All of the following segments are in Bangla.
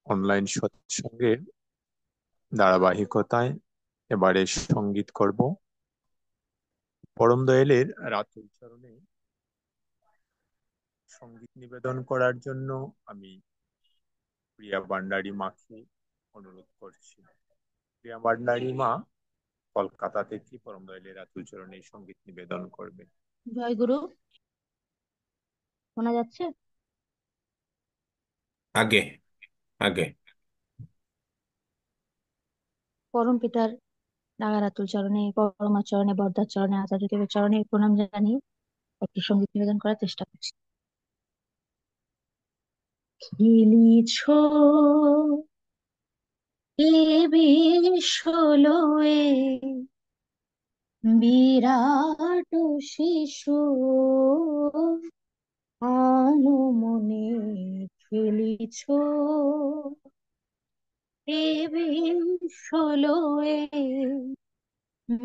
অনলাইন সৎসঙ্গের ধারাবাহিকতায় এবারে সঙ্গীত করব। পরম দয়ালের রাতুল চরণে সঙ্গীত নিবেদন করার জন্য আমি প্রিয়া ভান্ডারী মাকে অনুরোধ করছি। প্রিয়া ভান্ডারী মা কলকাতা থেকে পরম দয়ালের রাতুল চরণে সঙ্গীত নিবেদন করবে। জয় গুরু। শোনা যাচ্ছে? আগে আগে পরম পিতার রাগারাতুল চরণে, পরমার চরণে, বরদার চরণে, আচার্যদেবের চরণে প্রণাম জানিয়ে একটি সঙ্গীত নিবেদন করার চেষ্টা করছি। খেলিছ এ বিশ্বলয়ে বিরাট শিশু আনমনে খেলিছ এ বিশ্বলয়ে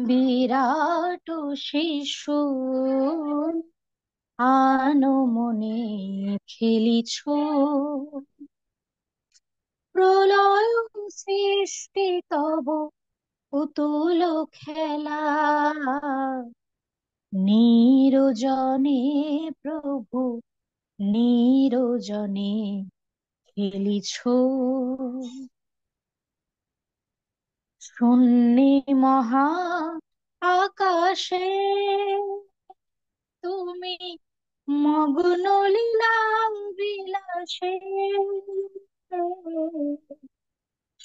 বিরাট শিশু আনমনে খেলিছ প্রলয় সৃষ্টি তব পুতুল খেলা নিরজনে প্রভু নিরজনে খেলিছ শূন্যে মহা আকাশে তুমি মগ্ন লীলা বিলাসে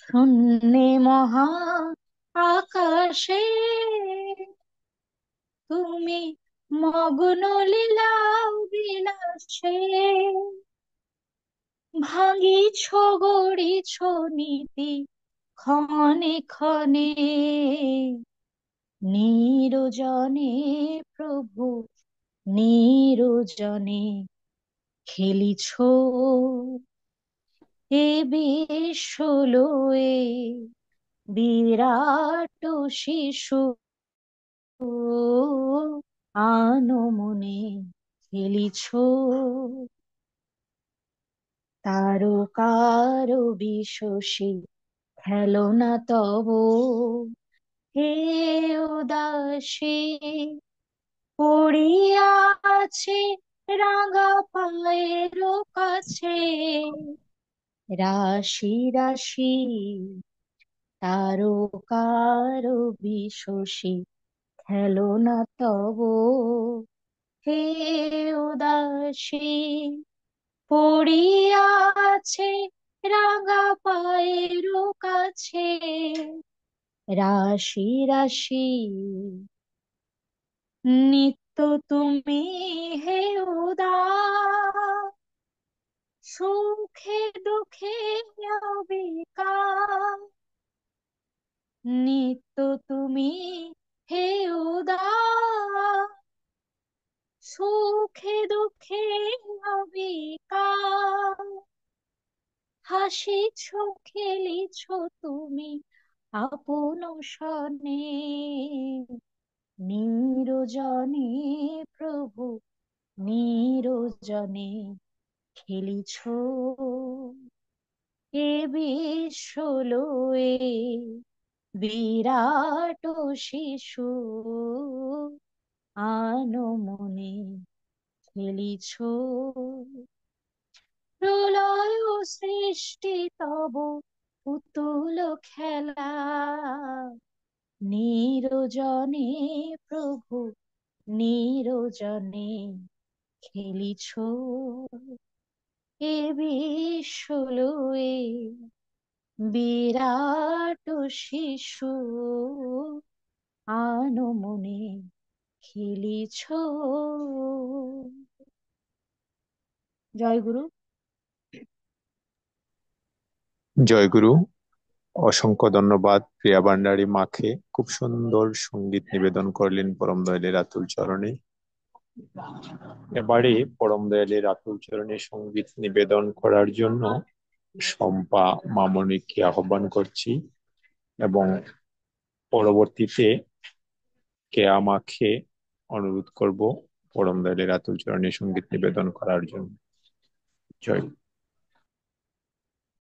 শূন্যে মহা আকাশে তুমি মগ্ন লীলা বিলাসে ভাঙিছ গড়িছ নীতি ক্ষণে ক্ষণে নিরজনে প্রভু নিরজনে খেলিছ এ বিশ্বলয়ে বিরাট শিশু আনমনে খেলিছ তারকার বিশ্বসী খেলনা তব হে উদাসী পড়িয়া আছে রাঙা পায়ের কাছে রাশি রাশি তারকার বিশ্বসী খেলনা তব হে উদাসী পড়িয়া আছে রাঙা পায়ের কাছে রাশি রাশি নিত্য তুমি হে উদাস সুখে দুঃখে অবিকার নিত্য তুমি হে উদাস সুখে দুঃখে অবিকার হাসিছ খেলিছ তুমি আপন সনে নিরজনে প্রভু নিরজনে খেলিছ এ বিশ্বলয়ে বিরাট শিশু আনমনে খেলিছ প্রলয় সৃষ্টি তব পুতুল খেলা নিরজনে প্রভু নিরজনে খেলিছ এ বিশ্বলয়ে বিরাট শিশু আনমনে খেলিছ। জয় গুরু। জয় গুরু। অসংখ্য ধন্যবাদ প্রিয়া ভান্ডারী মাকে। খুব সুন্দর সঙ্গীত নিবেদন করলেন পরম দয়ালের রাতুল চরণে। এবারে পরম দয়ালের রাতুল চরণে সঙ্গীত নিবেদন করার জন্য শম্পা মামনিকে আহ্বান করছি এবং পরবর্তীতে কেয়া মাকে অনুরোধ করব পরম দয়ালের রাতুল চরণে সঙ্গীত নিবেদন করার জন্য। জয়।